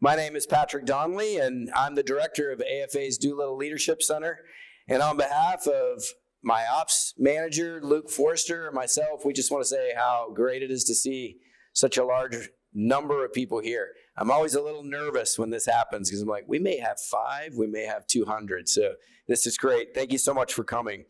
My name is Patrick Donnelly, and I'm the director of AFA's Doolittle Leadership Center. And on behalf of my ops manager, Luke Forrester, and myself, we just want to say how great it is to see such a large number of people here. I'm always a little nervous when this happens because I'm like, we may have 5, we may have 200. So this is great. Thank you so much for coming.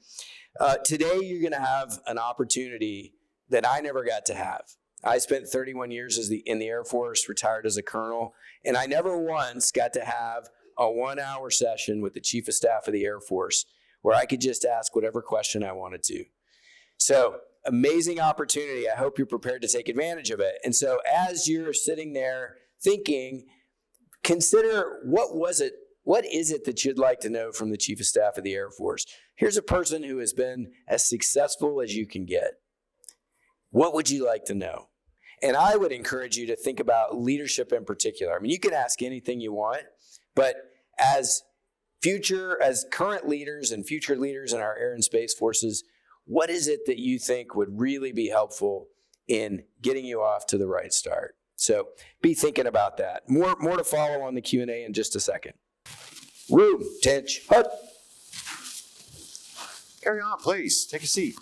Today, you're going to have an opportunity that I never got to have. I spent 31 years in the Air Force, retired as a colonel, and I never once got to have a 1-hour session with the Chief of Staff of the Air Force where I could just ask whatever question I wanted to. So, amazing opportunity. I hope you're prepared to take advantage of it. And so as you're sitting there thinking, consider what is it that you'd like to know from the Chief of Staff of the Air Force? Here's a person who has been as successful as you can get. What would you like to know? And I would encourage you to think about leadership in particular. I mean, you can ask anything you want, but as current leaders and future leaders in our air and space forces, what is it that you think would really be helpful in getting you off to the right start? So be thinking about that. More to follow on the Q&A in just a second. Room, Tinch, Hut. Carry on, please. Take a seat.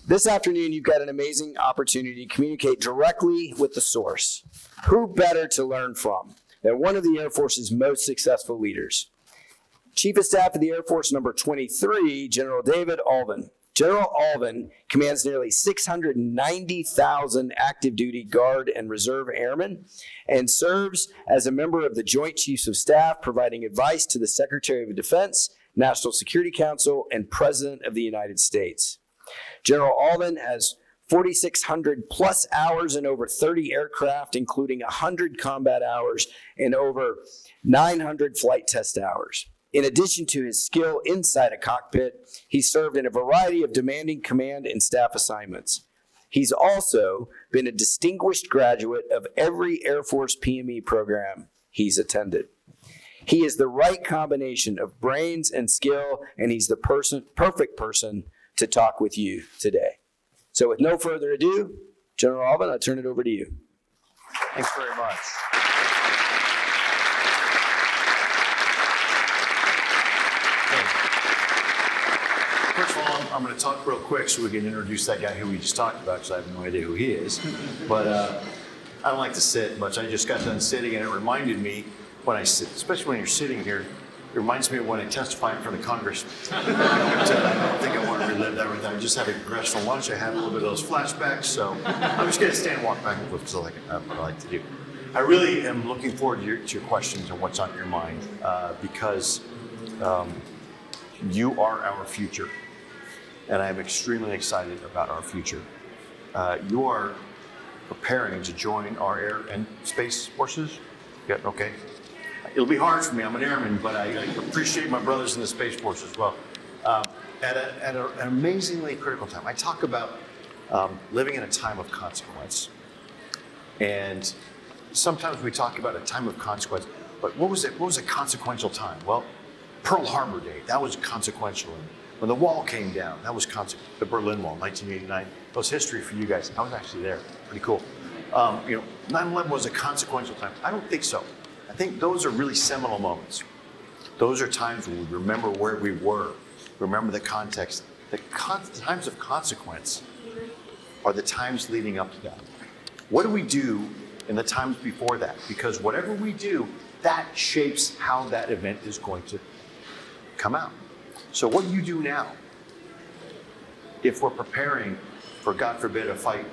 This afternoon, you've got an amazing opportunity to communicate directly with the source. Who better to learn from than one of the Air Force's most successful leaders? Chief of Staff of the Air Force number 23, General David Allvin. General Allvin commands nearly 690,000 active duty Guard and Reserve airmen and serves as a member of the Joint Chiefs of Staff, providing advice to the Secretary of Defense, National Security Council, and President of the United States. General Allvin has 4,600 plus hours in over 30 aircraft, including 100 combat hours and over 900 flight test hours. In addition to his skill inside a cockpit, he served in a variety of demanding command and staff assignments. He's also been a distinguished graduate of every Air Force PME program he's attended. He is the right combination of brains and skill, and he's the perfect person to talk with you today. So with no further ado, General Allvin, I turn it over to you. Thanks very much. First of all, I'm going to talk real quick so we can introduce that guy who we just talked about, because I have no idea who he is. But I don't like to sit much. I just got done sitting, and it reminded me when I sit, especially when you're sitting here, it reminds me of when I testified in front of Congress. I don't think I want to relive that right now. I just had a congressional lunch. I had a little bit of those flashbacks, so I'm just going to stand and walk back and forth because what I like to do. I really am looking forward to your questions and what's on your mind because you are our future, and I'm extremely excited about our future. You are preparing to join our air and space forces. Yeah, okay. It'll be hard for me. I'm an airman, but I appreciate my brothers in the Space Force as well. At an amazingly critical time. I talk about living in a time of consequence. And sometimes we talk about a time of consequence, but what was it? What was a consequential time? Well, Pearl Harbor Day, that was consequential. And when the wall came down, that was the Berlin Wall, 1989. That was history for you guys. I was actually there. Pretty cool. 9/11 was a consequential time. I don't think so. I think those are really seminal moments. Those are times when we remember where we were, remember the context. The times of consequence are the times leading up to that. What do we do in the times before that? Because whatever we do, that shapes how that event is going to come out. So what do you do now? If we're preparing for, God forbid, a fight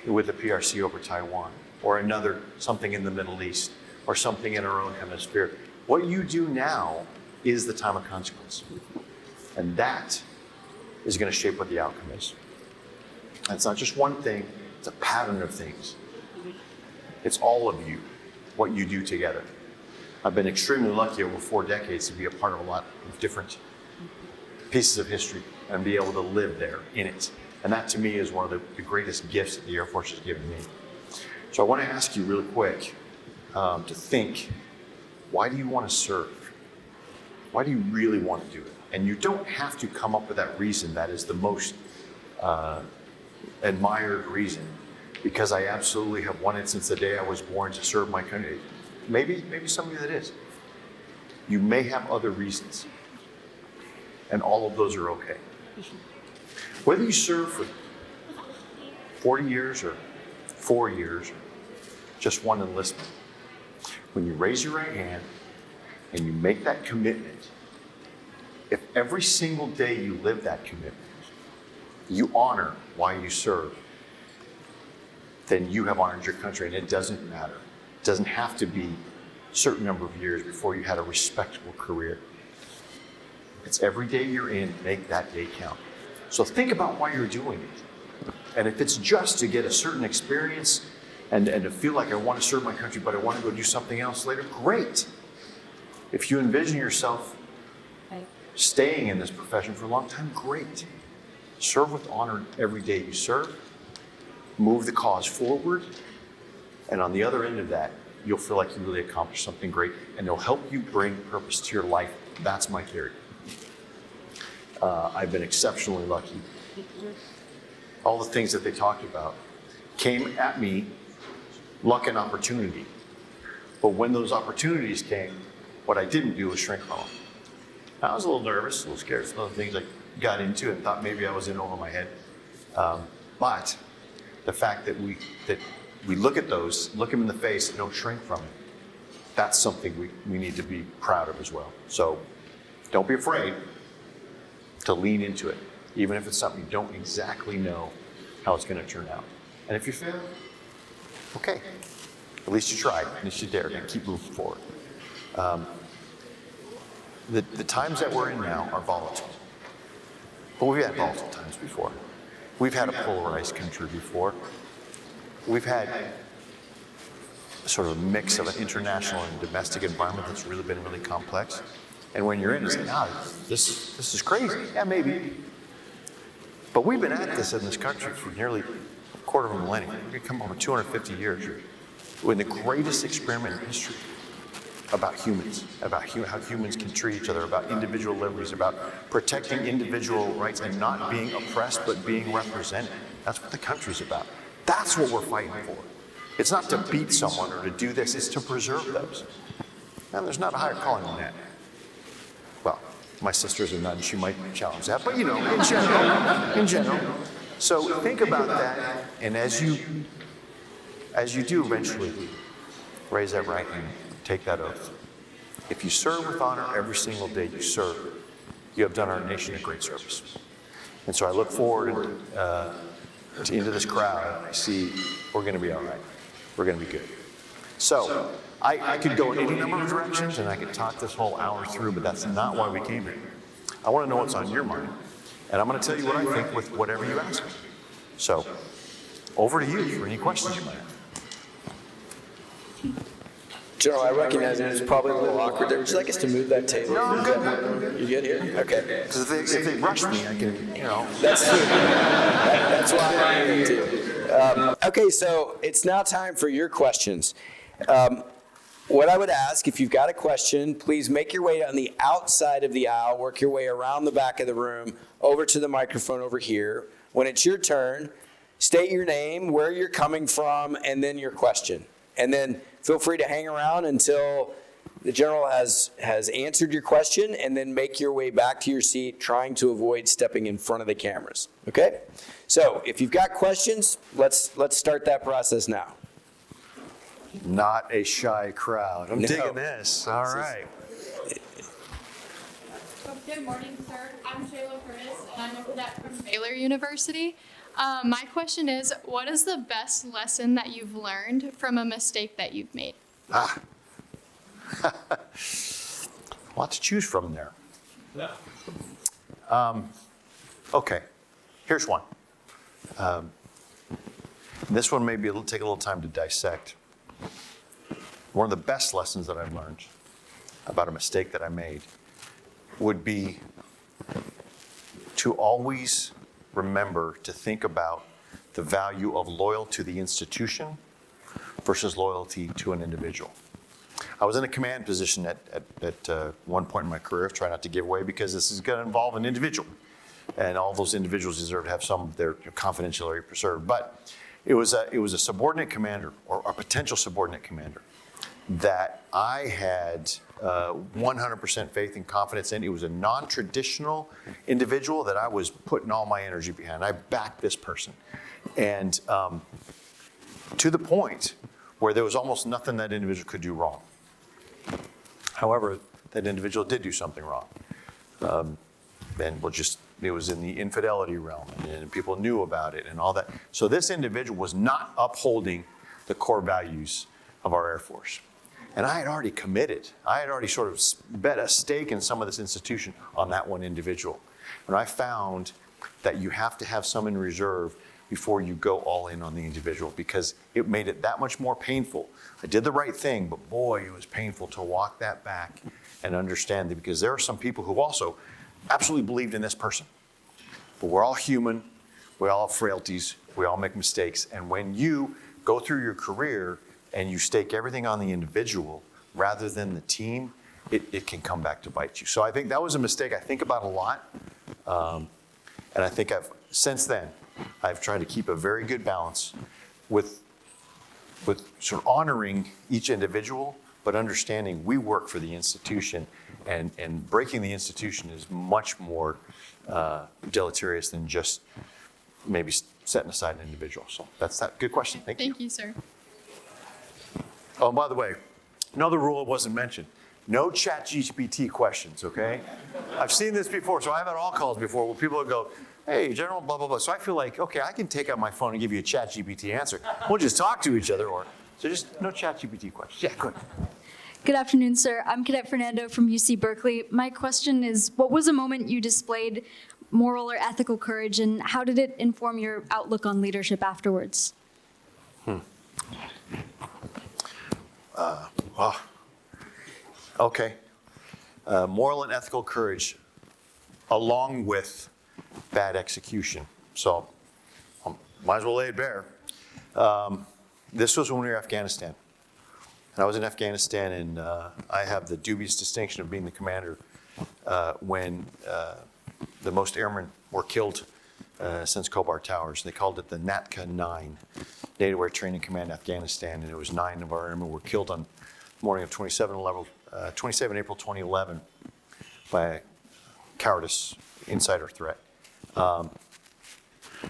with the PRC over Taiwan, or something in the Middle East, or something in our own hemisphere. What you do now is the time of consequence. And that is going to shape what the outcome is. And it's not just one thing, it's a pattern of things. It's all of you, what you do together. I've been extremely lucky over 4 decades to be a part of a lot of different pieces of history and be able to live there in it. And that to me is one of the greatest gifts that the Air Force has given me. So I want to ask you really quick, to think, why do you want to serve? Why do you really want to do it? And you don't have to come up with that reason that is the most admired reason. because I absolutely have one instance the day I was born to serve my country. Maybe some of you that is. You may have other reasons, and all of those are okay. Whether you serve for 40 years or 4 years, or just one enlistment, when you raise your right hand and you make that commitment, if every single day you live that commitment, you honor why you serve, then you have honored your country, and it doesn't matter. It doesn't have to be a certain number of years before you had a respectable career. It's every day you're in, make that day count. So think about why you're doing it. And if it's just to get a certain experience and to feel like I want to serve my country, but I want to go do something else later, great. If you envision yourself staying in this profession for a long time, great. Serve with honor every day you serve. Move the cause forward. And on the other end of that, you'll feel like you really accomplished something great, and it'll help you bring purpose to your life. That's my theory. I've been exceptionally lucky. All the things that they talked about came at me, luck and opportunity. But when those opportunities came, what I didn't do was shrink from them. I was a little nervous, a little scared. Some of the things I got into and thought maybe I was in over my head. But the fact that we look at those, look them in the face, and don't shrink from it, that's something we need to be proud of as well. So don't be afraid to lean into it, even if it's something you don't exactly know how it's going to turn out. And if you fail, okay. At least you tried, at least you dared, and keep moving forward. The times that we're in now are volatile. But we've had volatile times before. We've had a polarized country before. We've had sort of a mix of an international and domestic environment that's really been really complex. And when you're in, it's like, this is crazy. Yeah, maybe. But we've been at this in this country for nearly a quarter of a millennium. We've come over 250 years. We're in the greatest experiment in history about humans, about how humans can treat each other, about individual liberties, about protecting individual rights and not being oppressed but being represented. That's what the country's about. That's what we're fighting for. It's not to beat someone or to do this, it's to preserve those. And there's not a higher calling than that. Well, my sister's a nun, she might challenge that, but in general. So think about that, and as you do eventually, raise that right hand, take that oath. If you serve with honor every single day you serve, you have done our nation a great service. And so I look forward into this crowd. I see we're going to be all right. We're going to be good. So I could go in any number of directions, and I could talk this whole hour through, but that's not why we came here. I want to know what's on your mind, and I'm going to tell you what I think with whatever you ask me. So over to you for any questions you might have. General, I recognize it was probably a little awkward there. Would you like us to move that table? No, I'm good. You good here? Okay. Because if they rush me, I can, That's true. That's why I'm here too. Okay, so it's now time for your questions. What I would ask, if you've got a question, please make your way on the outside of the aisle, work your way around the back of the room, over to the microphone over here. When it's your turn, state your name, where you're coming from, and then your question. And then feel free to hang around until the general has answered your question, and then make your way back to your seat, trying to avoid stepping in front of the cameras. Okay? So if you've got questions, let's start that process now. Not a shy crowd. I'm digging this. All right. Good morning, sir. I'm Shayla Curtis, and I'm a cadet from Baylor University. My question is, what is the best lesson that you've learned from a mistake that you've made? A lot to choose from there. Yeah. Okay, here's one. This one may take a little time to dissect. One of the best lessons that I've learned about a mistake that I made would be to always remember to think about the value of loyalty to the institution versus loyalty to an individual. I was in a command position at one point in my career, try not to give away because this is going to involve an individual. And all those individuals deserve to have some of their confidentiality preserved. But It was a subordinate commander or a potential subordinate commander that I had 100% faith and confidence in. It was a non-traditional individual that I was putting all my energy behind. I backed this person. And to the point where there was almost nothing that individual could do wrong. However, that individual did do something wrong. And it was in the infidelity realm, and people knew about it and all that. So this individual was not upholding the core values of our Air Force. And I had already committed. I had already sort of bet a stake in some of this institution on that one individual. And I found that you have to have some in reserve before you go all in on the individual, because it made it that much more painful. I did the right thing, but boy, it was painful to walk that back and understand that, because there are some people who also absolutely believed in this person. But we're all human, we all have frailties, we all make mistakes. And when you go through your career and you stake everything on the individual rather than the team, it can come back to bite you. So I think that was a mistake I think about a lot. And I think since then, I've tried to keep a very good balance with sort of honoring each individual, but understanding we work for the institution, and breaking the institution is much more deleterious than just maybe setting aside an individual. So that's that. Good question. Thank you. Thank you, sir. Oh, and by the way, another rule that wasn't mentioned: no ChatGPT questions. Okay, I've seen this before, so I've had all calls before where people would go, "Hey, General, blah blah blah." So I feel like, okay, I can take out my phone and give you a ChatGPT answer. We'll just talk to each other, so just no ChatGPT questions. Yeah, good. Good afternoon, sir. I'm Cadet Fernando from UC Berkeley. My question is, what was a moment you displayed moral or ethical courage, and how did it inform your outlook on leadership afterwards? Okay. Moral and ethical courage, along with bad execution. So, might as well lay it bare. This was when we were in Afghanistan. And I was in Afghanistan, and I have the dubious distinction of being the commander when the most airmen were killed since Khobar Towers. They called it the NATCA 9, Native Air Training Command Afghanistan, and it was 9 of our airmen were killed on the morning of 27 April 2011 by a cowardice insider threat. And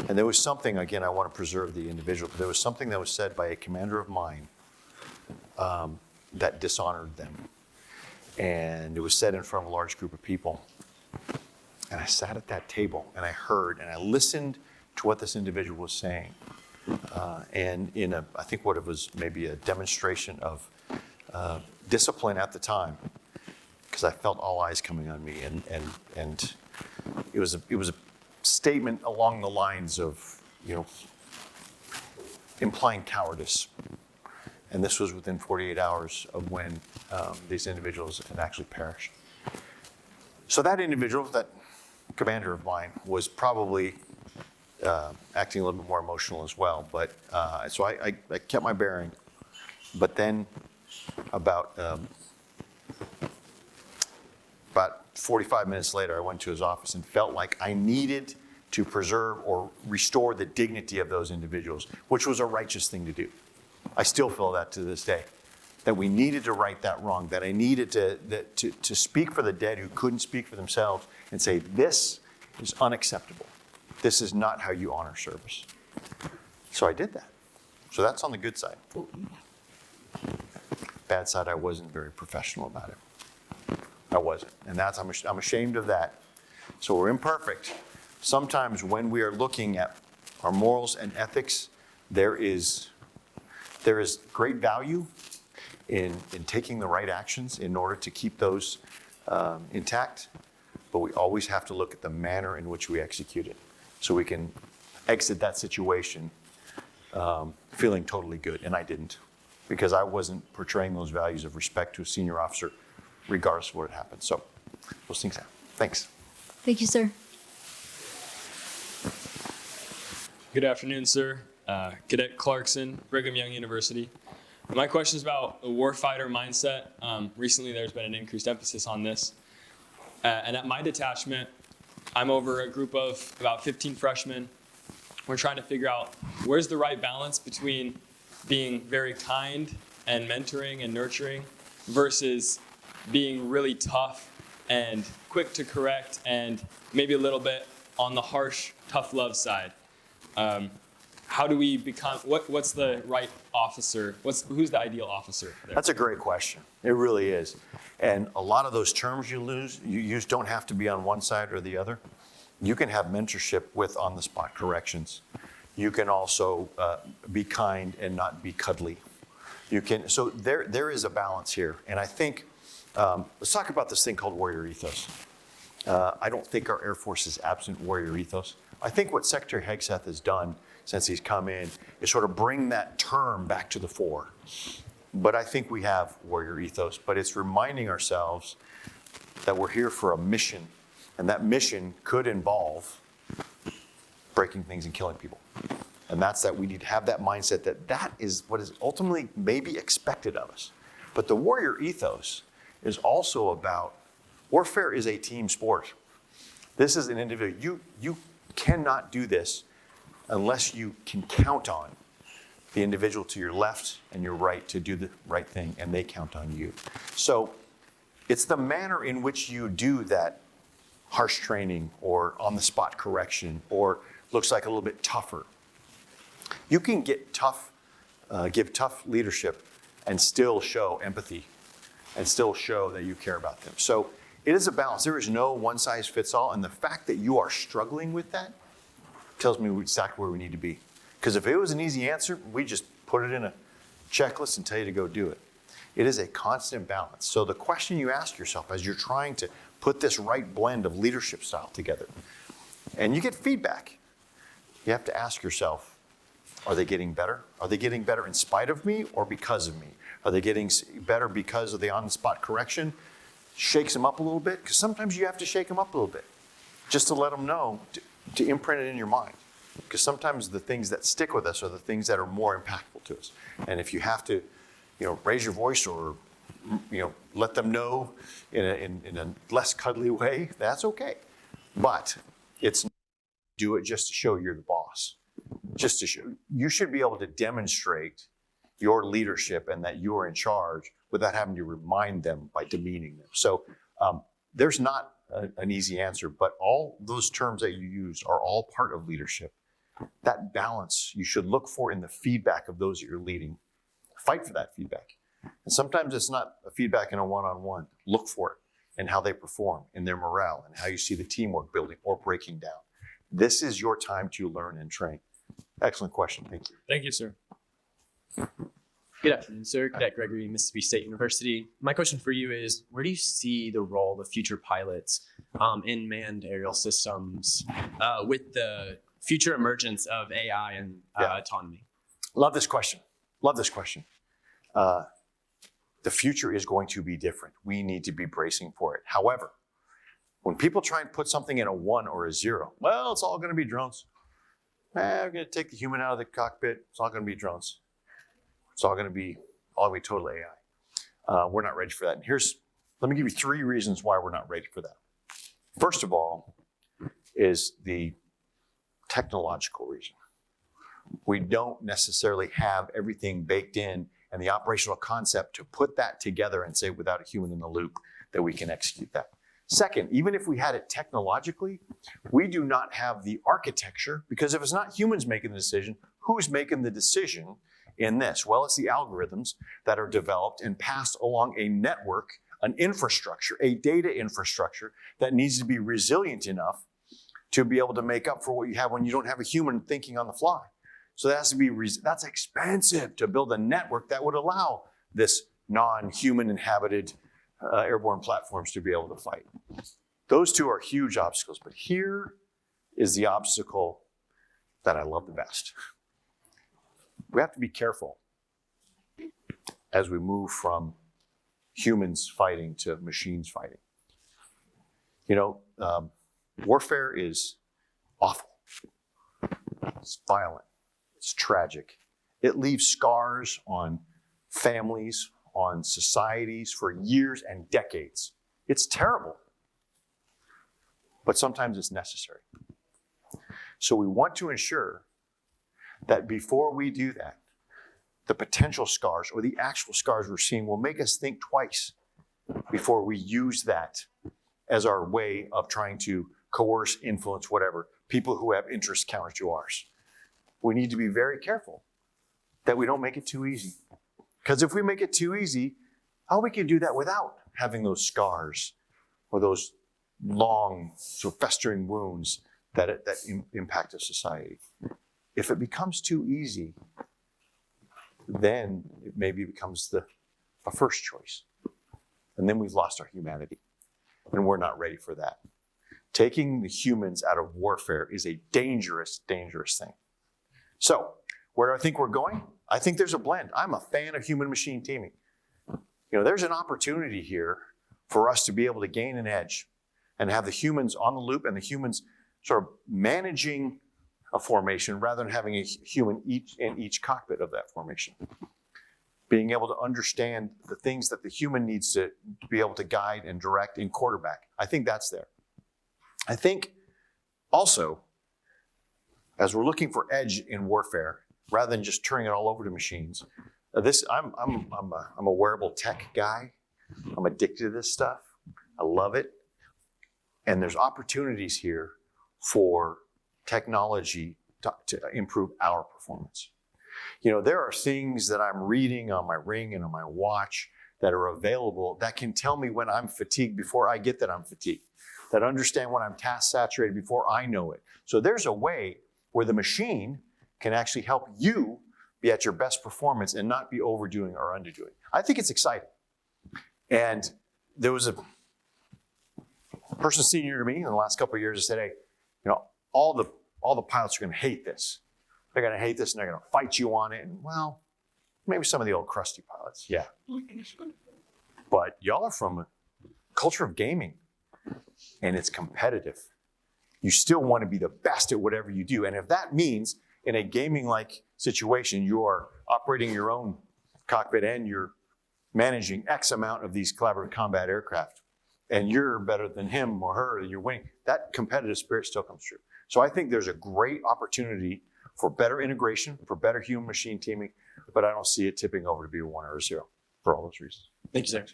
there was something, again, I want to preserve the individual, but there was something that was said by a commander of mine that dishonored them. And it was said in front of a large group of people. And I sat at that table and I heard and I listened to what this individual was saying. And I think what it was maybe a demonstration of discipline at the time, because I felt all eyes coming on me. And it was a statement along the lines of, implying cowardice. And this was within 48 hours of when these individuals had actually perished. So that individual, that commander of mine, was probably acting a little bit more emotional as well. But so I kept my bearing. But then about 45 minutes later, I went to his office and felt like I needed to preserve or restore the dignity of those individuals, which was a righteous thing to do. I still feel that to this day, that we needed to right that wrong, that I needed to speak for the dead who couldn't speak for themselves and say, this is unacceptable. This is not how you honor service. So I did that. So that's on the good side. Bad side, I wasn't very professional about it. I wasn't. And I'm ashamed of that. So we're imperfect. Sometimes when we are looking at our morals and ethics, there is great value in taking the right actions in order to keep those intact, but we always have to look at the manner in which we execute it so we can exit that situation feeling totally good. And I didn't, because I wasn't portraying those values of respect to a senior officer regardless of what had happened. So those things happen. Thanks. Thank you, sir. Good afternoon, sir. Cadet Clarkson, Brigham Young University. My question is about the warfighter mindset. Recently, there's been an increased emphasis on this. And at my detachment, I'm over a group of about 15 freshmen. we're trying to figure out where's the right balance between being very kind and mentoring and nurturing versus being really tough and quick to correct and maybe a little bit on the harsh, tough love side. How do we become, what's the right officer? Who's the ideal officer there? That's a great question. It really is. And a lot of those terms you use don't have to be on one side or the other. You can have mentorship with on-the-spot corrections. You can also be kind and not be cuddly. So there is a balance here. And I think, let's talk about this thing called warrior ethos. I don't think our Air Force is absent warrior ethos. I think what Secretary Hegseth has done since he's come in is sort of bring that term back to the fore. But I think we have warrior ethos, but it's reminding ourselves that we're here for a mission, and that mission could involve breaking things and killing people. And that's that we need to have that mindset that is what is ultimately maybe expected of us. But the warrior ethos is also about, warfare is a team sport. This is an individual. You cannot do this unless you can count on the individual to your left and your right to do the right thing, and they count on you. So it's the manner in which you do that harsh training or on-the-spot correction or looks like a little bit tougher. You can get tough, give tough leadership and still show empathy and still show that you care about them. So it is a balance. There is no one-size-fits-all, and the fact that you are struggling with that tells me exactly where we need to be. Because if it was an easy answer, we just put it in a checklist and tell you to go do it. It is a constant balance. So the question you ask yourself as you're trying to put this right blend of leadership style together, and you get feedback, you have to ask yourself, are they getting better? Are they getting better in spite of me or because of me? Are they getting better because of the on-the-spot correction? Shakes them up a little bit, because sometimes you have to shake them up a little bit just to let them know, to imprint it in your mind. Because sometimes the things that stick with us are the things that are more impactful to us. And if you have to, raise your voice or, let them know in a less cuddly way, that's okay. But it's do it just to show you're the boss. Just to show you should be able to demonstrate your leadership and that you're in charge without having to remind them by demeaning them. So there's not an easy answer, but all those terms that you use are all part of leadership. That balance you should look for in the feedback of those that you're leading. Fight for that feedback. And sometimes it's not a feedback in a one-on-one. Look for it in how they perform, in their morale, and how you see the teamwork building or breaking down. This is your time to learn and train. Excellent question. Thank you. Thank you, sir. Good afternoon, sir. Cadet Gregory, Mississippi State University. My question for you is, where do you see the role of future pilots in manned aerial systems with the future emergence of AI and autonomy? Love this question. The future is going to be different. We need to be bracing for it. However, when people try and put something in a 1 or a 0, well, it's all going to be drones. We're going to take the human out of the cockpit. It's all going to be drones. It's all going to be total AI. We're not ready for that. And let me give you 3 reasons why we're not ready for that. First of all is the technological reason. We don't necessarily have everything baked in and the operational concept to put that together and say without a human in the loop that we can execute that. Second, even if we had it technologically, we do not have the architecture, because if it's not humans making the decision, who's making the decision in this? Well, it's the algorithms that are developed and passed along a network, an infrastructure, a data infrastructure that needs to be resilient enough to be able to make up for what you have when you don't have a human thinking on the fly. So that has to be, that's expensive to build a network that would allow this non-human inhabited airborne platforms to be able to fight. Those 2 are huge obstacles, but here is the obstacle that I love the best. We have to be careful as we move from humans fighting to machines fighting. Warfare is awful. It's violent. It's tragic. It leaves scars on families, on societies for years and decades. It's terrible. But sometimes it's necessary. So we want to ensure that before we do that, the potential scars or the actual scars we're seeing will make us think twice before we use that as our way of trying to coerce, influence, whatever, people who have interests counter to ours. We need to be very careful that we don't make it too easy. Because if we make it too easy, how we can do that without having those scars or those long, sort of festering wounds that impact a society. If it becomes too easy, then it maybe becomes a first choice. And then we've lost our humanity. And we're not ready for that. Taking the humans out of warfare is a dangerous, dangerous thing. So, where do I think we're going? I think there's a blend. I'm a fan of human-machine teaming. There's an opportunity here for us to be able to gain an edge and have the humans on the loop and the humans sort of managing a formation rather than having a human in each cockpit of that formation. Being able to understand the things that the human needs to be able to guide and direct and quarterback. I think that's there. I think also, as we're looking for edge in warfare, rather than just turning it all over to machines, I'm a wearable tech guy. I'm addicted to this stuff. I love it. And there's opportunities here for technology to improve our performance. There are things that I'm reading on my ring and on my watch that are available that can tell me when I'm fatigued before I get that I'm fatigued, that understand when I'm task saturated before I know it. So there's a way where the machine can actually help you be at your best performance and not be overdoing or underdoing. I think it's exciting. And there was a person senior to me in the last couple of years that said, hey, all the pilots are going to hate this. They're going to hate this and they're going to fight you on it. And well, maybe some of the old crusty pilots, yeah. But y'all are from a culture of gaming and it's competitive. You still want to be the best at whatever you do. And if that means in a gaming-like situation, you are operating your own cockpit and you're managing X amount of these collaborative combat aircraft, and you're better than him or her, and you're winning, that competitive spirit still comes true. So I think there's a great opportunity for better integration, for better human-machine teaming, but I don't see it tipping over to be a 1 or a 0 for all those reasons. Thank you, sir.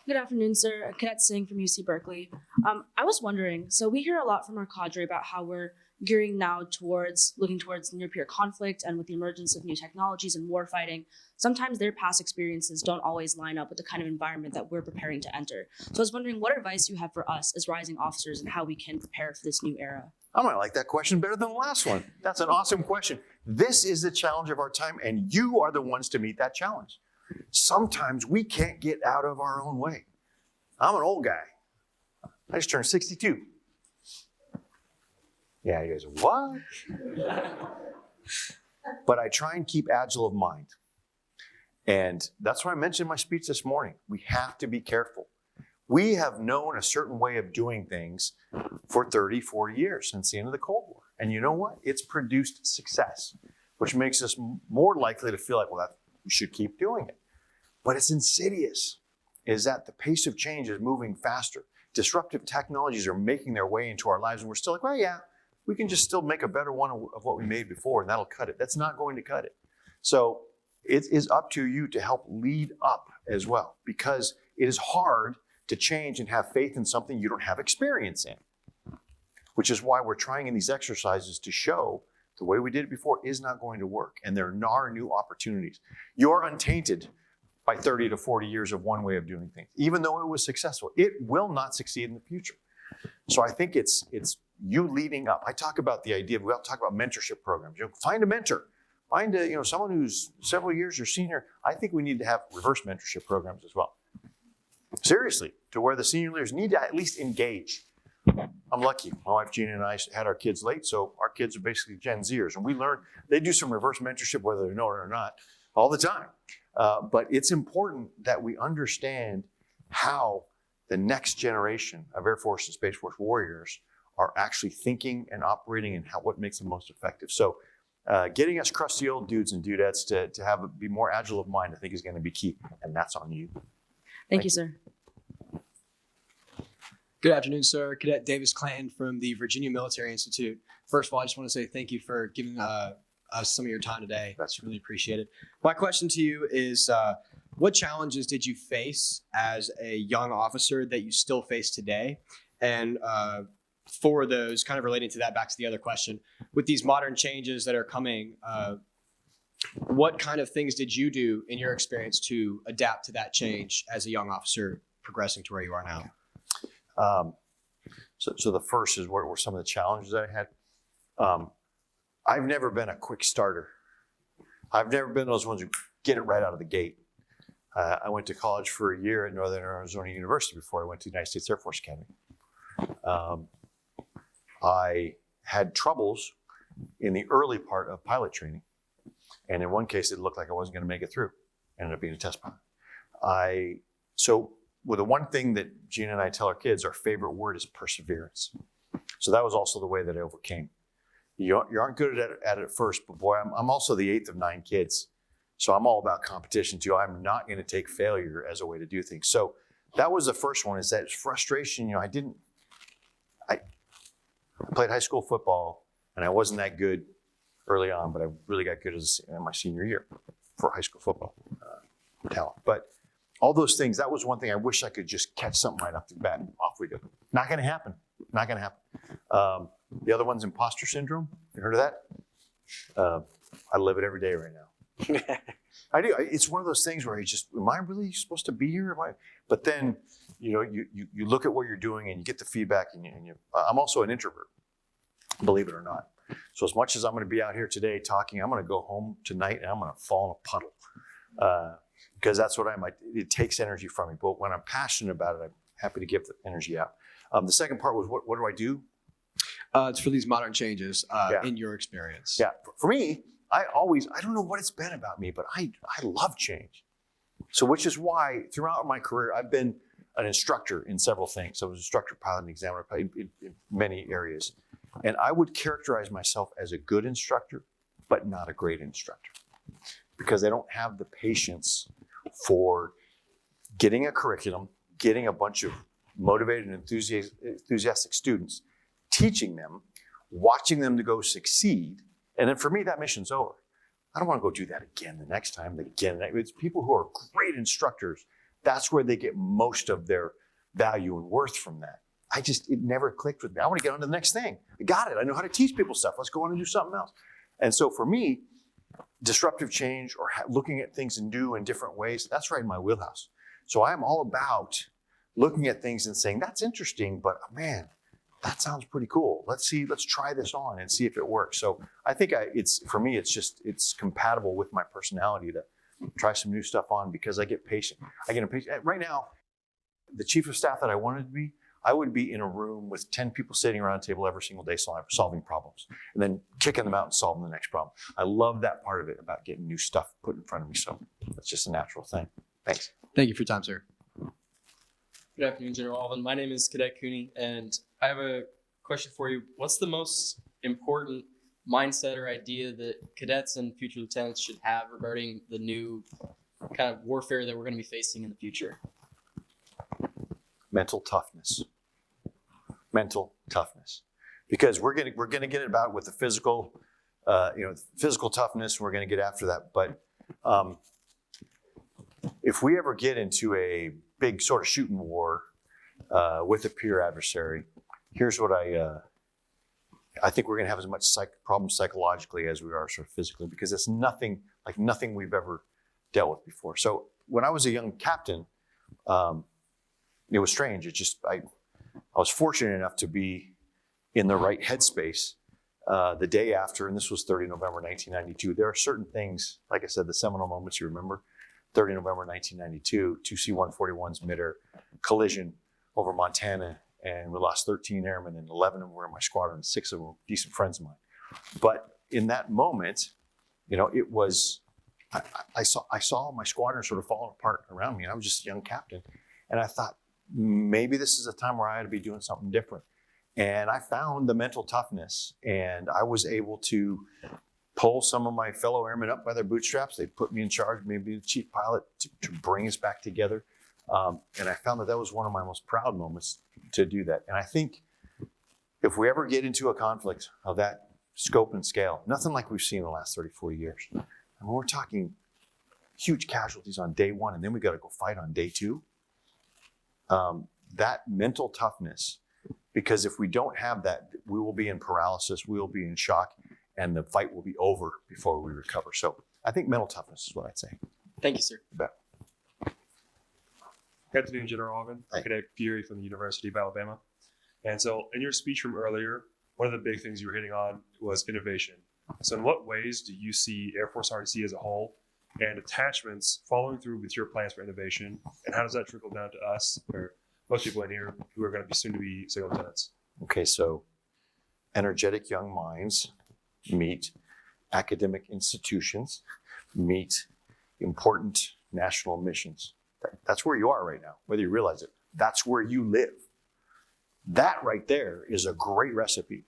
Good afternoon, sir. Cadet Singh from UC Berkeley. I was wondering, so we hear a lot from our cadre about how we're gearing now looking towards near-peer conflict, and with the emergence of new technologies and warfighting, sometimes their past experiences don't always line up with the kind of environment that we're preparing to enter. So I was wondering what advice you have for us as rising officers and how we can prepare for this new era. I might like that question better than the last one. That's an awesome question. This is the challenge of our time, and you are the ones to meet that challenge. Sometimes we can't get out of our own way. I'm an old guy. I just turned 62. Yeah, you guys are, what? But I try and keep agile of mind. And that's what I mentioned in my speech this morning. We have to be careful. We have known a certain way of doing things for 30, 40 years since the end of the Cold War. And you know what? It's produced success, which makes us more likely to feel like, well, we should keep doing it. But it's insidious, is that the pace of change is moving faster. Disruptive technologies are making their way into our lives, and we're still like, well, yeah, we can just still make a better one of what we made before, and that'll cut it. That's not going to cut it. So it is up to you to help lead up as well, because it is hard to change and have faith in something you don't have experience in, which is why we're trying in these exercises to show the way we did it before is not going to work, and there are new opportunities. You're untainted by 30 to 40 years of one way of doing things. Even though it was successful, it will not succeed in the future. So I think it's you leading up. I talk about the idea, we all talk about mentorship programs. Find a mentor. Find someone who's several years your senior. I think we need to have reverse mentorship programs as well. Seriously, to where the senior leaders need to at least engage. I'm lucky. My wife Gina and I had our kids late, so our kids are basically Gen Zers. And we learn, they do some reverse mentorship, whether they know it or not, all the time. But it's important that we understand how the next generation of Air Force and Space Force warriors are actually thinking and operating, and what makes them most effective. So getting us crusty old dudes and dudettes to be more agile of mind, I think is going to be key. And that's on you. Thank you, sir. Good afternoon, sir. Cadet Davis Clanton from the Virginia Military Institute. First of all, I just want to say thank you for giving us some of your time today. That's really appreciated. My question to you is, what challenges did you face as a young officer that you still face today? And for those, kind of relating to that, back to the other question, with these modern changes that are coming, what kind of things did you do in your experience to adapt to that change as a young officer progressing to where you are now? So the first is what were some of the challenges that I had. I've never been a quick starter. I've never been those ones who get it right out of the gate. I went to college for a year at Northern Arizona University before I went to the United States Air Force Academy. I had troubles in the early part of pilot training. And in one case, it looked like I wasn't going to make it through. Ended up being a test pilot. Well, the one thing that Gina and I tell our kids, our favorite word is perseverance. So that was also the way that I overcame. You aren't good at it at first, but boy, I'm also the 8th of 9 kids. So I'm all about competition too. I'm not going to take failure as a way to do things. So that was the first one, is that frustration. I played high school football and I wasn't that good early on, but I really got good in my senior year for high school football talent. But all those things, that was one thing I wish I could just catch something right off the bat. Off we go. Not going to happen. Not going to happen. The other one's imposter syndrome. You heard of that? I live it every day right now. I do. It's one of those things where am I really supposed to be here? But then, you look at what you're doing and you get the feedback and I'm also an introvert, believe it or not. So as much as I'm going to be out here today talking, I'm going to go home tonight and I'm going to fall in a puddle. Because that's what it takes energy from me. But when I'm passionate about it, I'm happy to give the energy out. The second part was, what do I do? It's for these modern changes in your experience. Yeah, for me, I don't know what it's been about me, but I love change. So which is why throughout my career, I've been an instructor in several things. I was an instructor, pilot, and examiner in many areas. And I would characterize myself as a good instructor, but not a great instructor. Because I don't have the patience for getting a curriculum, getting a bunch of motivated and enthusiastic students, teaching them, watching them to go succeed. And then for me, that mission's over. I don't want to go do that again the next time, It's people who are great instructors. That's where they get most of their value and worth from that. It never clicked with me. I want to get on to the next thing. I got it. I know how to teach people stuff. Let's go on and do something else. And so for me, disruptive change or looking at things new in different ways, that's right in my wheelhouse. So I'm all about looking at things and saying, that's interesting, but man, that sounds pretty cool. Let's try this on and see if it works. So I think for me, it's compatible with my personality to try some new stuff on because I get patient. I get impatient. Right now, the chief of staff that I wanted to be, I would be in a room with 10 people sitting around a table every single day solving problems and then kicking them out and solving the next problem. I love that part of it about getting new stuff put in front of me. So that's just a natural thing. Thanks. Thank you for your time, sir. Good afternoon, General Allvin. My name is Cadet Cooney, and I have a question for you. What's the most important mindset or idea that cadets and future lieutenants should have regarding the new kind of warfare that we're going to be facing in the future? Mental toughness. Because we're gonna get it about with the physical, physical toughness. We're gonna get after that. But if we ever get into a big sort of shooting war with a peer adversary, here's what I think we're gonna have as much problems psychologically as we are sort of physically, because it's nothing we've ever dealt with before. So when I was a young captain, it was strange. I was fortunate enough to be in the right headspace the day after, and this was 30 November 1992. There are certain things, like I said, the seminal moments you remember. 30 November 1992, 2 C-141s mid-air collision over Montana, and we lost 13 airmen, and 11 of them were in my squadron, 6 of them were decent friends of mine. But in that moment, it was, I saw my squadron sort of falling apart around me. I was just a young captain, and I thought, maybe this is a time where I had to be doing something different. And I found the mental toughness, and I was able to pull some of my fellow airmen up by their bootstraps. They put me in charge, maybe the chief pilot, to bring us back together. And I found that that was one of my most proud moments to do that. And I think if we ever get into a conflict of that scope and scale, nothing like we've seen in the last 30, 40 years. I mean, we're talking huge casualties on day one, and then we got to go fight on day two. That mental toughness, because if we don't have that, we will be in paralysis, we will be in shock, and the fight will be over before we recover. So I think mental toughness is what I'd say. Thank you, sir. You bet. Good afternoon, General Allvin. Hi. I'm Cadet Fury from the University of Alabama. And so in your speech from earlier, one of the big things you were hitting on was innovation. So in what ways do you see Air Force ROTC as a whole and attachments following through with your plans for innovation? And how does that trickle down to us, or most people in here who are going to be soon to be signal lieutenants? Okay, so energetic young minds meet academic institutions, meet important national missions. That's where you are right now, whether you realize it. That's where you live. That right there is a great recipe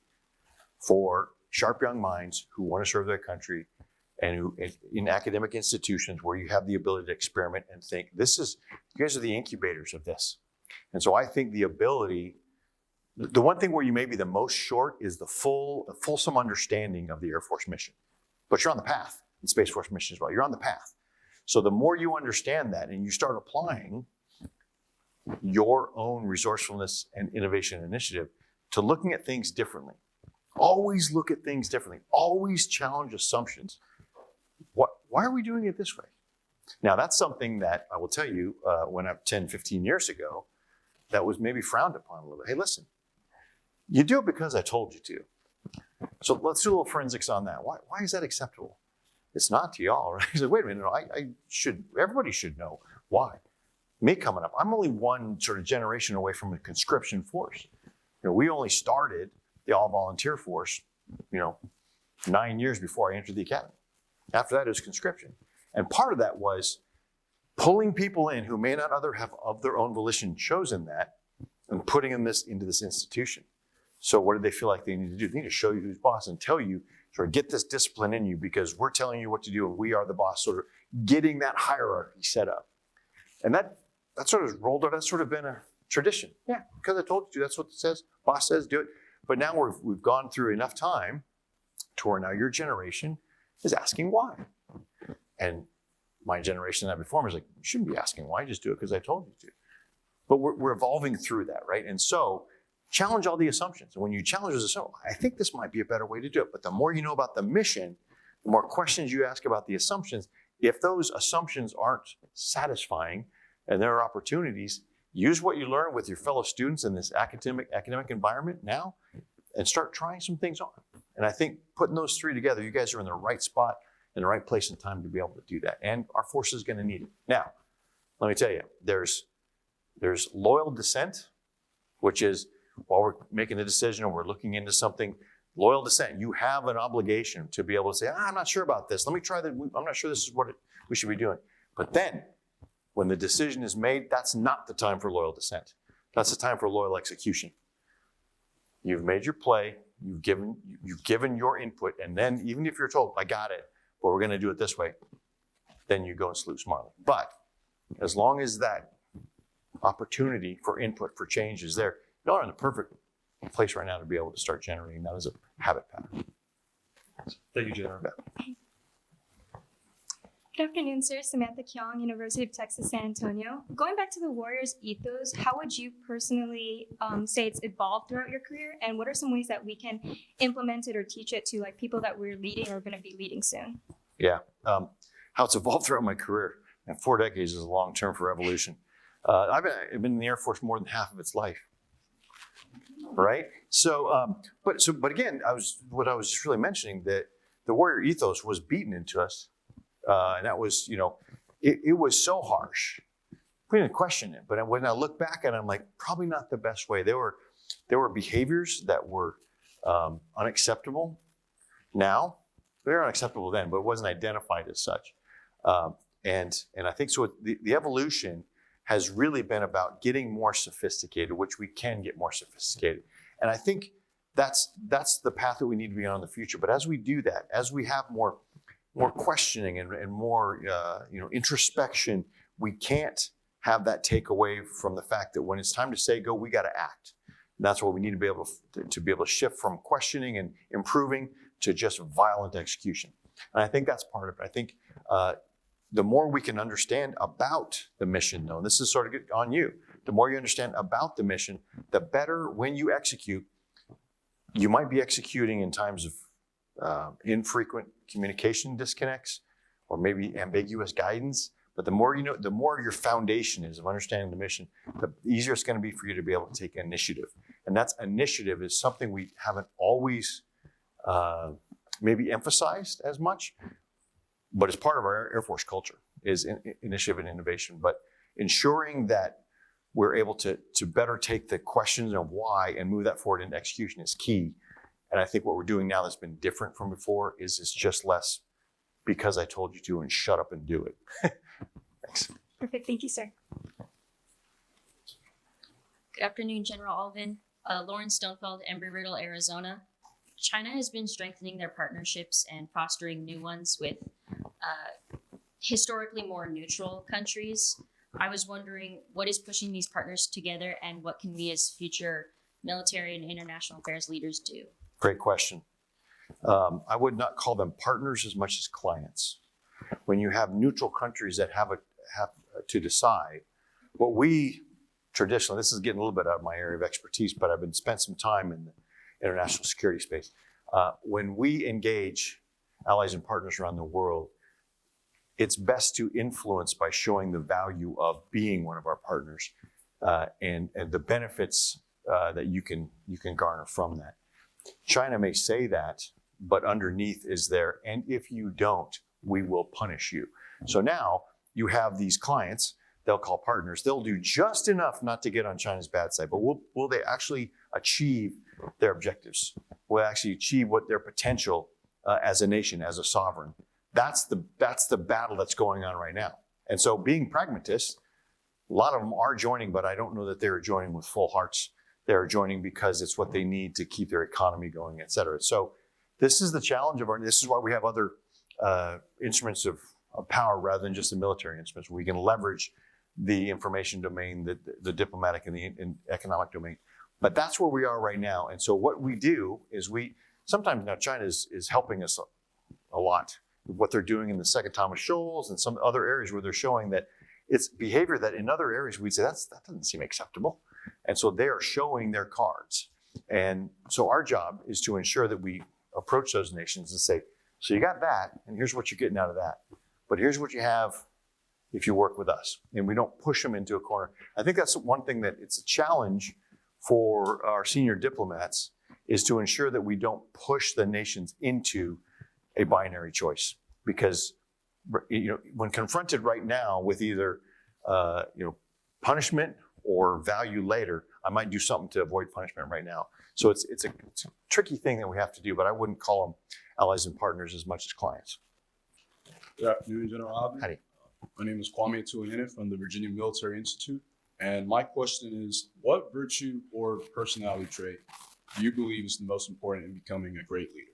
for sharp young minds who want to serve their country, and who in academic institutions where you have the ability to experiment and think. You guys are the incubators of this. And so I think the ability, the one thing where you may be the most short is the fulsome understanding of the Air Force mission. But you're on the path, in Space Force mission as well. You're on the path. So the more you understand that and you start applying your own resourcefulness and innovation initiative to looking at things differently. Always look at things differently. Always challenge assumptions. Why are we doing it this way? Now, that's something that I will tell you, when I'm 10, 15 years ago, that was maybe frowned upon a little bit. Hey, listen, you do it because I told you to. So let's do a little forensics on that. Why is that acceptable? It's not to y'all, right? He said, wait a minute, no, everybody should know why. Me coming up, I'm only one sort of generation away from a conscription force. We only started the all-volunteer force, 9 years before I entered the academy. After that, it was conscription. And part of that was pulling people in who may not have of their own volition chosen that and putting them into this institution. So what did they feel like they need to do? They need to show you who's boss and tell you, sort of get this discipline in you because we're telling you what to do and we are the boss, sort of getting that hierarchy set up. And that sort of rolled out. That's sort of been a tradition. Yeah, because I told you, that's what it says. Boss says, do it. But now we've gone through enough time to where now your generation is asking why. And my generation that before me was like, you shouldn't be asking why, just do it because I told you to. But we're evolving through that, right? And so challenge all the assumptions. And when you challenge those assumptions, I think this might be a better way to do it. But the more you know about the mission, the more questions you ask about the assumptions. If those assumptions aren't satisfying and there are opportunities, use what you learn with your fellow students in this academic environment now and start trying some things on. And I think putting those three together, you guys are in the right spot, in the right place and time to be able to do that. And our force is going to need it. Now, let me tell you, there's loyal dissent, which is while we're making a decision or we're looking into something, loyal dissent. You have an obligation to be able to say, I'm not sure about this. Let me try that. I'm not sure this is what we should be doing. But then when the decision is made, that's not the time for loyal dissent. That's the time for loyal execution. You've made your play. You've given your input. And then even if you're told, I got it, but we're going to do it this way, then you go and salute smartly. But as long as that opportunity for input, for change is there, y'all are in the perfect place right now to be able to start generating that as a habit pattern. Thank you, General. Good afternoon, sir. Samantha Kyong, University of Texas, San Antonio. Going back to the Warriors ethos, how would you personally say it's evolved throughout your career? And what are some ways that we can implement it or teach it to like people that we're leading or going to be leading soon? Yeah, how it's evolved throughout my career. And 4 decades is a long term for evolution. I've been in the Air Force more than half of its life. Right? So, but again, what I was just really mentioning that the warrior ethos was beaten into us. And that was, it was so harsh. We didn't question it, but when I look back at it, I'm like, probably not the best way. There were behaviors that were unacceptable now. They were unacceptable then, but it wasn't identified as such. And I think so. The evolution has really been about getting more sophisticated, which we can get more sophisticated. And I think that's the path that we need to be on in the future. But as we do that, as we have more questioning and more introspection, we can't have that takeaway from the fact that when it's time to say go, we got to act. And that's what we need to be able to shift from questioning and improving to just violent execution. And I think that's part of it. I think the more we can understand about the mission, though, and this is sort of on you, the more you understand about the mission, the better when you execute. You might be executing in times of infrequent communication disconnects or maybe ambiguous guidance, but the more you know, the more your foundation is of understanding the mission, the easier it's going to be for you to be able to take initiative. And that's initiative is something we haven't always maybe emphasized as much, but it's part of our Air Force culture is initiative and innovation. But ensuring that we're able to better take the questions of why and move that forward into execution is key. And I think what we're doing now that's been different from before is it's just less because I told you to and shut up and do it. Thanks. Perfect. Thank you, sir. Good afternoon, General Allvin. Lauren Stonefeld, Embry-Riddle, Arizona. China has been strengthening their partnerships and fostering new ones with historically more neutral countries. I was wondering what is pushing these partners together and what can we as future military and international affairs leaders do? Great question. I would not call them partners as much as clients. When you have neutral countries that have to decide, what we traditionally, this is getting a little bit out of my area of expertise, but I've been spent some time in the international security space. When we engage allies and partners around the world, it's best to influence by showing the value of being one of our partners and the benefits that you can garner from that. China may say that, but underneath is there, and if you don't, we will punish you. So now you have these clients, they'll call partners, they'll do just enough not to get on China's bad side, but will they actually achieve their objectives? Will they actually achieve what their potential as a nation, as a sovereign? That's the battle that's going on right now. And so being pragmatists, a lot of them are joining, but I don't know that they're joining with full hearts. They're joining because it's what they need to keep their economy going, et cetera. So this is the challenge this is why we have other instruments of power rather than just the military instruments. We can leverage the information domain, the diplomatic and the economic domain. But that's where we are right now. And so what we do is sometimes now China is helping us a lot. What they're doing in the Second Thomas Shoals and some other areas where they're showing that it's behavior that in other areas we'd say that doesn't seem acceptable. And so they are showing their cards. And so our job is to ensure that we approach those nations and say, so you got that, and here's what you're getting out of that. But here's what you have if you work with us. And we don't push them into a corner. I think that's one thing that it's a challenge for our senior diplomats is to ensure that we don't push the nations into a binary choice. Because when confronted right now with either punishment or value later, I might do something to avoid punishment right now. So it's a tricky thing that we have to do, but I wouldn't call them allies and partners as much as clients. Good afternoon, General Allvin. Howdy. My name is Kwame Tuanene from the Virginia Military Institute. And my question is, what virtue or personality trait do you believe is the most important in becoming a great leader?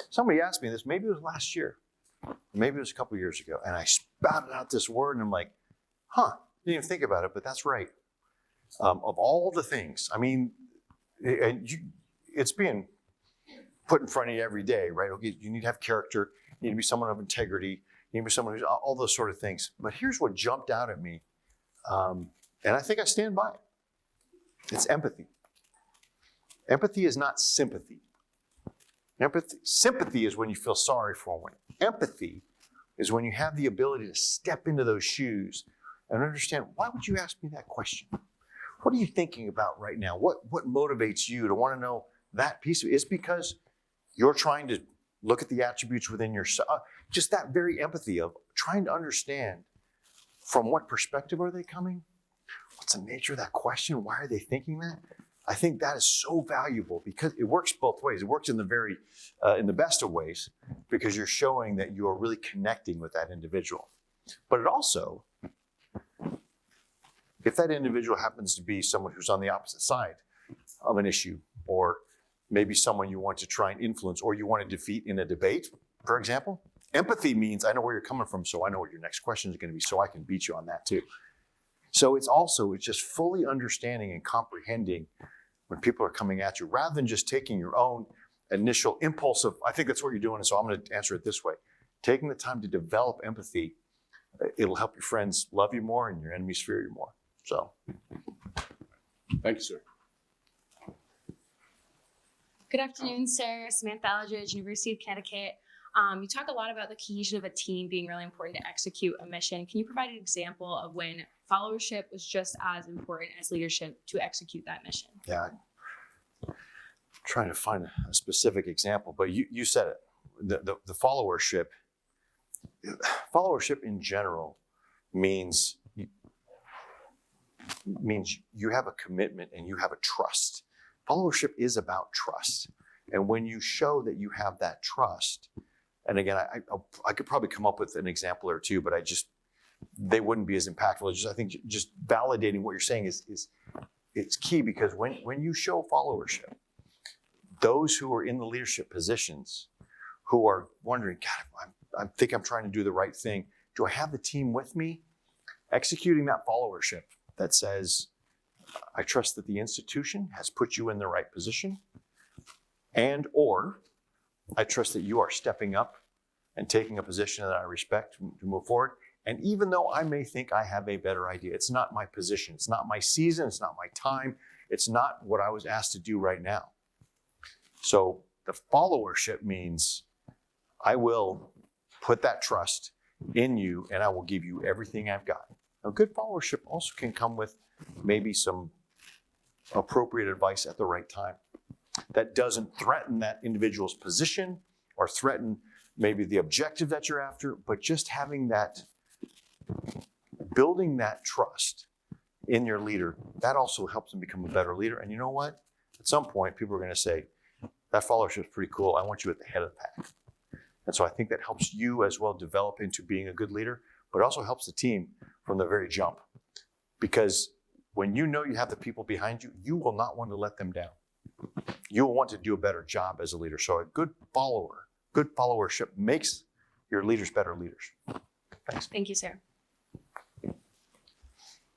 Somebody asked me this, maybe it was last year, maybe it was a couple years ago, and I spouted out this word and I'm like, didn't even think about it, but that's right. Of all the things, I mean, it's being put in front of you every day, right? Okay, you need to have character, you need to be someone of integrity, you need to be someone who's all those sort of things. But here's what jumped out at me, and I think I stand by it. It's empathy. Empathy is not sympathy. Sympathy is when you feel sorry for one. Empathy is when you have the ability to step into those shoes and understand, why would you ask me that question? What are you thinking about right now? What motivates you to want to know that piece of it? It's because you're trying to look at the attributes within yourself. Just that very empathy of trying to understand from what perspective are they coming? What's the nature of that question? Why are they thinking that? I think that is so valuable because it works both ways. It works in the best of ways because you're showing that you are really connecting with that individual. But it also, if that individual happens to be someone who's on the opposite side of an issue, or maybe someone you want to try and influence or you want to defeat in a debate, for example, Empathy means I know where you're coming from, so I know what your next question is going to be, so I can beat you on that too. So it's just fully understanding and comprehending when people are coming at you, rather than just taking your own initial impulse of, I think that's what you're doing, and so I'm going to answer it this way. Taking the time to develop empathy, it'll help your friends love you more and your enemies fear you more. So. Thank you, sir. Good afternoon, sir. Samantha Aldridge, University of Connecticut. You talk a lot about the cohesion of a team being really important to execute a mission. Can you provide an example of when followership was just as important as leadership to execute that mission? Yeah, I'm trying to find a specific example, but you said it. The followership in general means you have a commitment and you have a trust. Followership is about trust. And when you show that you have that trust, and again, I could probably come up with an example or two, but they wouldn't be as impactful. I think just validating what you're saying is it's key, because when you show followership, those who are in the leadership positions who are wondering, God, I think I'm trying to do the right thing. Do I have the team with me? Executing that followership that says, I trust that the institution has put you in the right position, or I trust that you are stepping up and taking a position that I respect to move forward. And even though I may think I have a better idea, it's not my position, it's not my season, it's not my time, it's not what I was asked to do right now. So the followership means I will put that trust in you and I will give you everything I've got. Now, good followership also can come with maybe some appropriate advice at the right time that doesn't threaten that individual's position or threaten maybe the objective that you're after, but just having that, building that trust in your leader, that also helps them become a better leader. And you know what? At some point, people are going to say, that followership is pretty cool. I want you at the head of the pack. And so I think that helps you as well develop into being a good leader, but also helps the team from the very jump. Because when you know you have the people behind you, you will not want to let them down. You will want to do a better job as a leader. So a good followership makes your leaders better leaders. Thanks. Thank you, sir.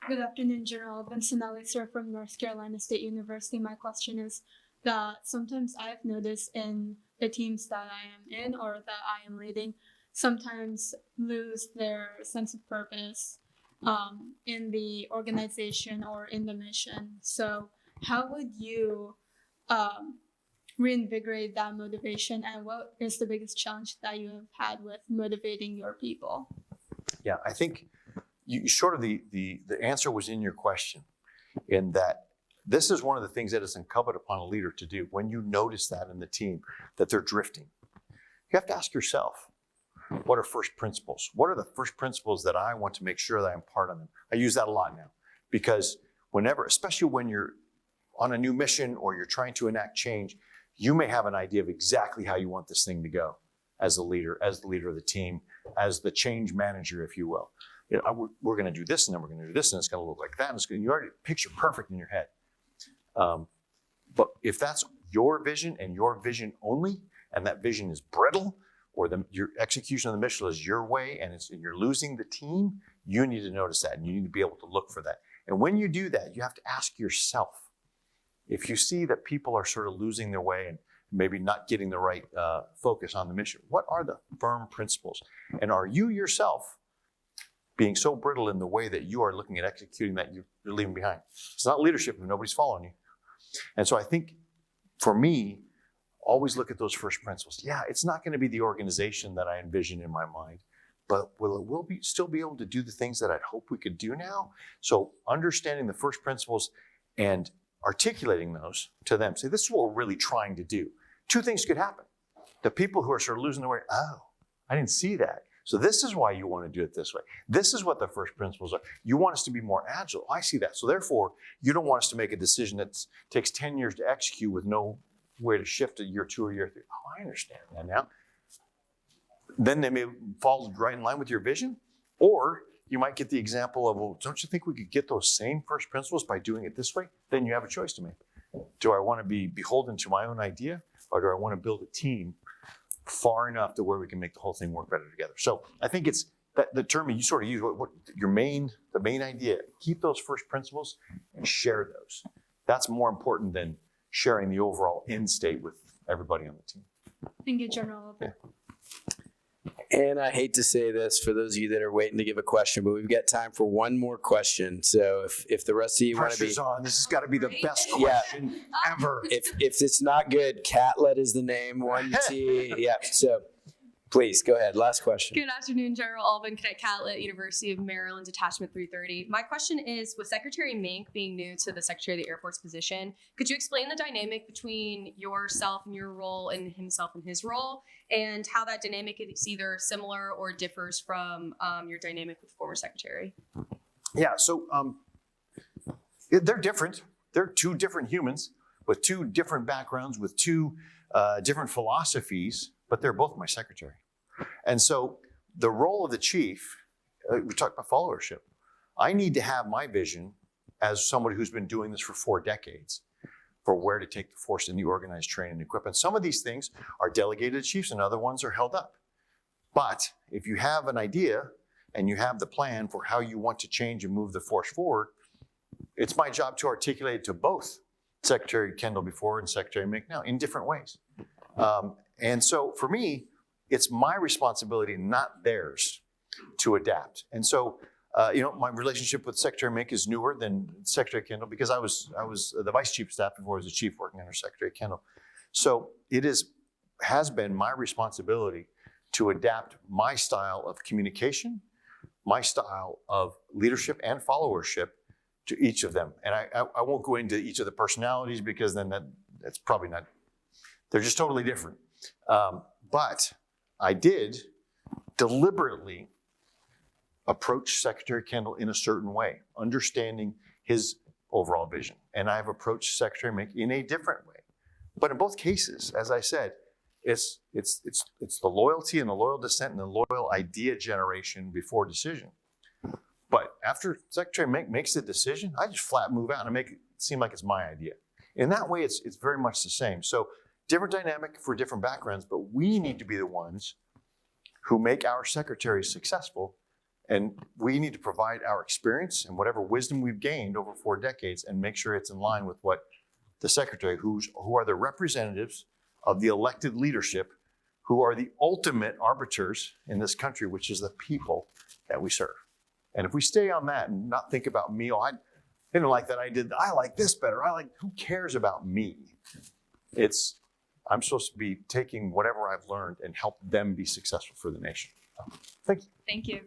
Good afternoon, General Vincent Alicer from North Carolina State University. My question is that sometimes I've noticed in the teams that I am in or that I am leading, sometimes lose their sense of purpose in the organization or in the mission. So how would you reinvigorate that motivation, and what is the biggest challenge that you have had with motivating your people? Yeah, I think sort of the answer was in your question, in that this is one of the things that is incumbent upon a leader to do. When you notice that in the team, that they're drifting, you have to ask yourself, what are first principles? What are the first principles that I want to make sure that I'm part of them? I use that a lot now, because whenever, especially when you're on a new mission or you're trying to enact change, you may have an idea of exactly how you want this thing to go as the leader of the team, as the change manager, if you will. You know, we're going to do this, and then we're going to do this, and it's going to look like that. And you already picture perfect in your head. But if that's your vision and your vision only, and that vision is brittle, or your execution of the mission is your way, and you're losing the team, you need to notice that, and you need to be able to look for that. And when you do that, you have to ask yourself, if you see that people are sort of losing their way and maybe not getting the right focus on the mission, what are the firm principles? And are you yourself being so brittle in the way that you are looking at executing that you're leaving behind? It's not leadership if nobody's following you. And so I think, for me, always look at those first principles. Yeah, it's not going to be the organization that I envision in my mind, but will we still be able to do the things that I'd hope we could do now? So understanding the first principles and articulating those to them. Say, this is what we're really trying to do. Two things could happen. The people who are sort of losing their way, oh, I didn't see that. So this is why you want to do it this way. This is what the first principles are. You want us to be more agile. I see that. So therefore, you don't want us to make a decision that takes 10 years to execute with no way to shift to year 2 or year 3. Oh, I understand that now. Then they may fall right in line with your vision. Or you might get the example of, well, don't you think we could get those same first principles by doing it this way? Then you have a choice to make. Do I want to be beholden to my own idea, or do I want to build a team far enough to where we can make the whole thing work better together. So I think it's that the term you sort of use, what the main idea, keep those first principles and share those. That's more important than sharing the overall end state with everybody on the team. Thank you, General. Yeah. And I hate to say this for those of you that are waiting to give a question, but we've got time for one more question. So if the rest of you want to be, Pressure's on. This has got to be the best Yeah. question ever. if it's not good, Catlet is the name. 1T. Yeah. So please go ahead. Last question. Good afternoon, General Allvin, Cadet Cadet, University of Maryland, Detachment 330. My question is, with Secretary Mink being new to the Secretary of the Air Force position, could you explain the dynamic between yourself and your role and himself and his role, and how that dynamic is either similar or differs from your dynamic with the former Secretary? Yeah, so they're different. They're two different humans with two different backgrounds, with two different philosophies, but they're both my secretary. And so the role of the chief, we talked about followership. I need to have my vision as somebody who's been doing this for 4 decades for where to take the force in the organized training and equipment. Some of these things are delegated to chiefs and other ones are held up. But if you have an idea and you have the plan for how you want to change and move the force forward, it's my job to articulate it to both Secretary Kendall before and Secretary Mink now in different ways. And so for me, it's my responsibility, not theirs, to adapt. And so, my relationship with Secretary Mink is newer than Secretary Kendall because I was the Vice Chief of Staff before I was the Chief working under Secretary Kendall. So it has been my responsibility to adapt my style of communication, my style of leadership and followership to each of them. And I won't go into each of the personalities because then that's probably not, they're just totally different. But I did deliberately approach Secretary Kendall in a certain way, understanding his overall vision. And I've approached Secretary Mink in a different way. But in both cases, as I said, it's the loyalty and the loyal dissent and the loyal idea generation before decision. But after Secretary Mink makes the decision, I just flat move out and make it seem like it's my idea. In that way, it's very much the same. So different dynamic for different backgrounds, but we need to be the ones who make our secretaries successful. And we need to provide our experience and whatever wisdom we've gained over 4 decades and make sure it's in line with what the secretary, who are the representatives of the elected leadership, who are the ultimate arbiters in this country, which is the people that we serve. And if we stay on that and not think about me, I didn't like that I like this better. Who cares about me? I'm supposed to be taking whatever I've learned and help them be successful for the nation. Thank you. Thank you.